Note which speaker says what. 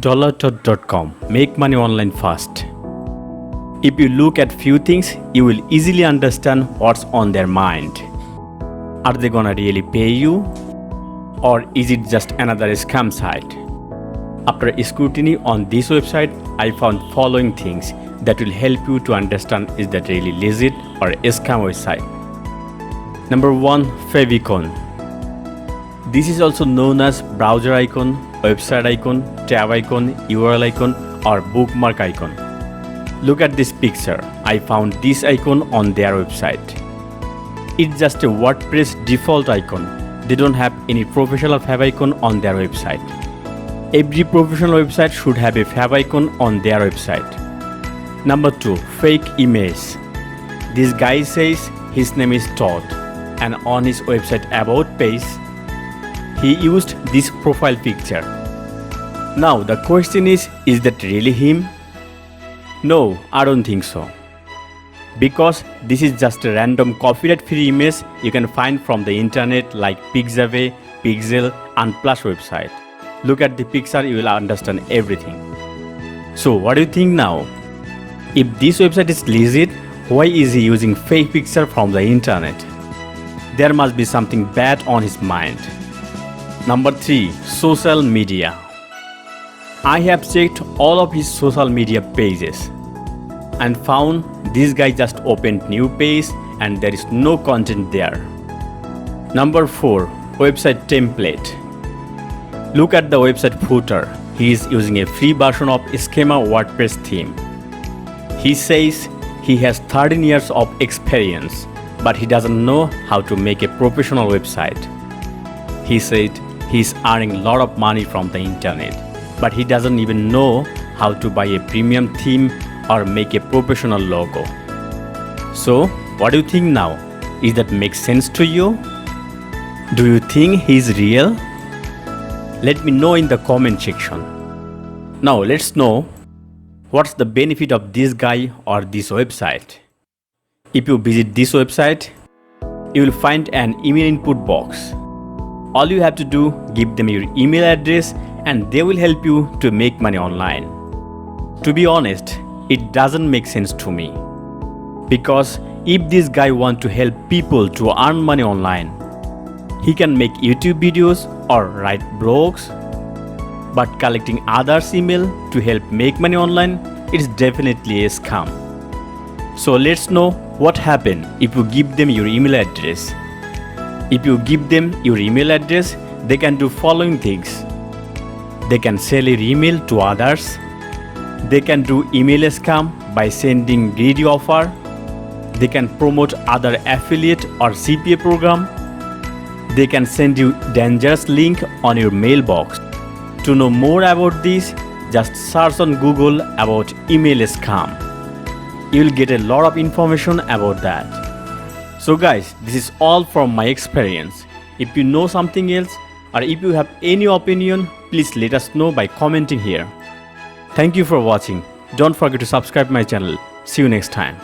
Speaker 1: DollarTod.com. Make money online fast. If you look at few things, you will easily understand what's on their mind. Are they gonna really pay you? Or is it just another scam site? After scrutiny on this website, I found following things that will help you to understand is that really legit or a scam website. Number 1. Favicon. This is also known as browser icon, website icon, tab icon, URL icon or bookmark icon. Look at this picture. I found this icon on their website. It's just a WordPress default icon. They don't have any professional favicon on their website. Every professional website should have a favicon on their website. Number 2. Fake image. This guy says his name is Todd, and on his website about page, he used this profile picture. Now the question is that really him? No, I don't think so. Because this is just a random copyright free image you can find from the internet like Pixabay, Pixel and Plus website. Look at the picture, you will understand everything. So what do you think now? If this website is legit, why is he using fake picture from the internet? There must be something bad on his mind. Number 3. Social media. I have checked all of his social media pages and found this guy just opened new page and there is no content there. Number 4. Website template. Look at the website footer. He is using a free version of Schema WordPress theme. He says he has 13 years of experience, but he doesn't know how to make a professional website. He said he's earning a lot of money from the internet, but he doesn't even know how to buy a premium theme or make a professional logo. So, what do you think now? Is that make sense to you? Do you think he's real? Let me know in the comment section. Now let's know what's the benefit of this guy or this website. If you visit this website, you will find an email input box. All you have to do, give them your email address and they will help you to make money online. To be honest, it doesn't make sense to me. Because if this guy wants to help people to earn money online, he can make YouTube videos or write blogs. But collecting others' email to help make money online is definitely a scam. So let's know what happens if you give them your email address. If you give them your email address, they can do following things. They can sell your email to others. They can do email scam by sending greedy offer. They can promote other affiliate or CPA program. They can send you dangerous link on your mailbox. To know more about this, just search on Google about email scam. You will get a lot of information about that. So guys, this is all from my experience. If you know something else or if you have any opinion, please let us know by commenting here. Thank you for watching. Don't forget to subscribe my channel. See you next time.